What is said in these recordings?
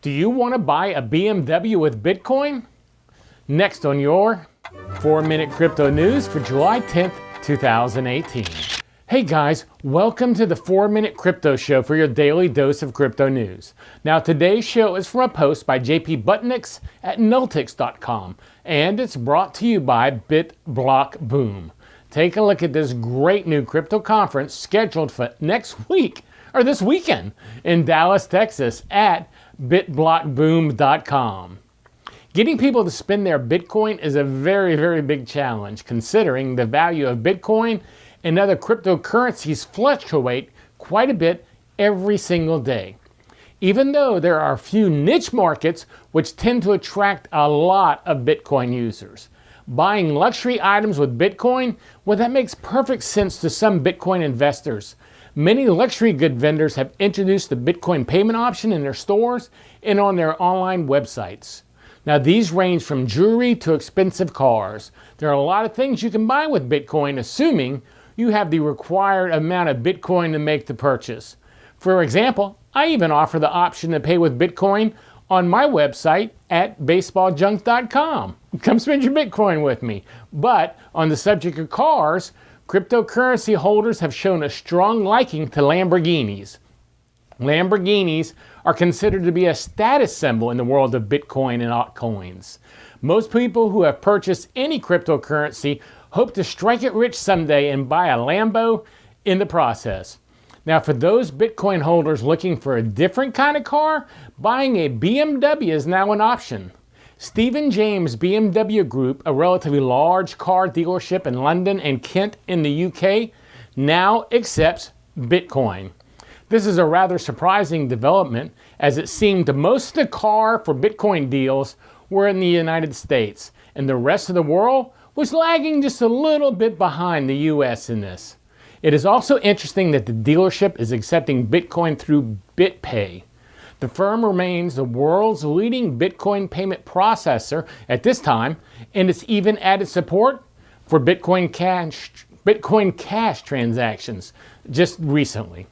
Do you want to buy a BMW with Bitcoin? Next on your 4-Minute Crypto News for July 10th, 2018. Hey guys, welcome to the 4-Minute Crypto Show for your daily dose of crypto news. Now today's show is from a post by JP Butniks at Nultix.com, and it's brought to you by BitBlockBoom. Take a look at this great new crypto conference scheduled for next week, or this weekend, in Dallas, Texas at bitblockboom.com. Getting people to spend their Bitcoin is a very, very big challenge, considering the value of Bitcoin and other cryptocurrencies fluctuate quite a bit every single day. Even though there are a few niche markets which tend to attract a lot of Bitcoin users. Buying luxury items with Bitcoin, well, that makes perfect sense to some Bitcoin investors. Many luxury good vendors have introduced the Bitcoin payment option in their stores and on their online websites. Now, these range from jewelry to expensive cars. There are a lot of things you can buy with Bitcoin, assuming you have the required amount of Bitcoin to make the purchase. For example, I even offer the option to pay with Bitcoin on my website at baseballjunk.com. Come spend your Bitcoin with me. But on the subject of cars, cryptocurrency holders have shown a strong liking to Lamborghinis. Lamborghinis are considered to be a status symbol in the world of Bitcoin and altcoins. Most people who have purchased any cryptocurrency hope to strike it rich someday and buy a Lambo in the process. Now, for those Bitcoin holders looking for a different kind of car, buying a BMW is now an option. Stephen James BMW Group, a relatively large car dealership in London and Kent in the UK, now accepts Bitcoin. This is a rather surprising development, as it seemed most of the car for Bitcoin deals were in the United States, and the rest of the world was lagging just a little bit behind the US in this. It is also interesting that the dealership is accepting Bitcoin through BitPay. The firm remains the world's leading Bitcoin payment processor at this time, and it's even added support for Bitcoin Cash transactions just recently.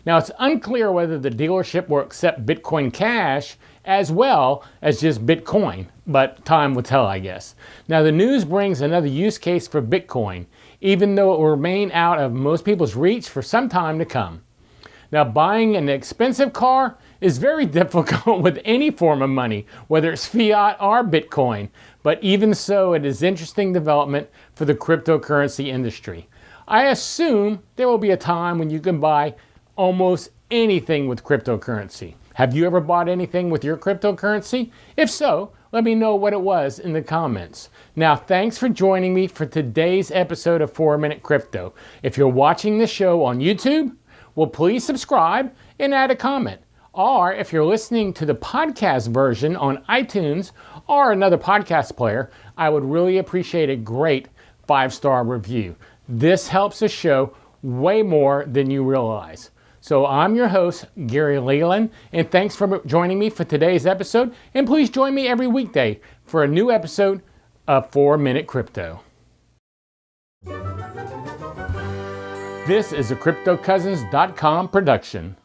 Now, it's unclear whether the dealership will accept Bitcoin Cash as well as just Bitcoin, but time will tell, I guess. Now, the news brings another use case for Bitcoin, even though it will remain out of most people's reach for some time to come. Now, buying an expensive car is very difficult with any form of money, whether it's fiat or Bitcoin, but even so, it is interesting development for the cryptocurrency industry. I assume there will be a time when you can buy almost anything with cryptocurrency. Have you ever bought anything with your cryptocurrency? If so, let me know what it was in the comments. Now, thanks for joining me for today's episode of 4-Minute Crypto. If you're watching the show on YouTube, well, please subscribe and add a comment. Or if you're listening to the podcast version on iTunes or another podcast player, I would really appreciate a great 5-star review. This helps the show way more than you realize. So I'm your host, Gary Leland, and thanks for joining me for today's episode. And please join me every weekday for a new episode of 4-Minute Crypto. This is a CryptoCousins.com production.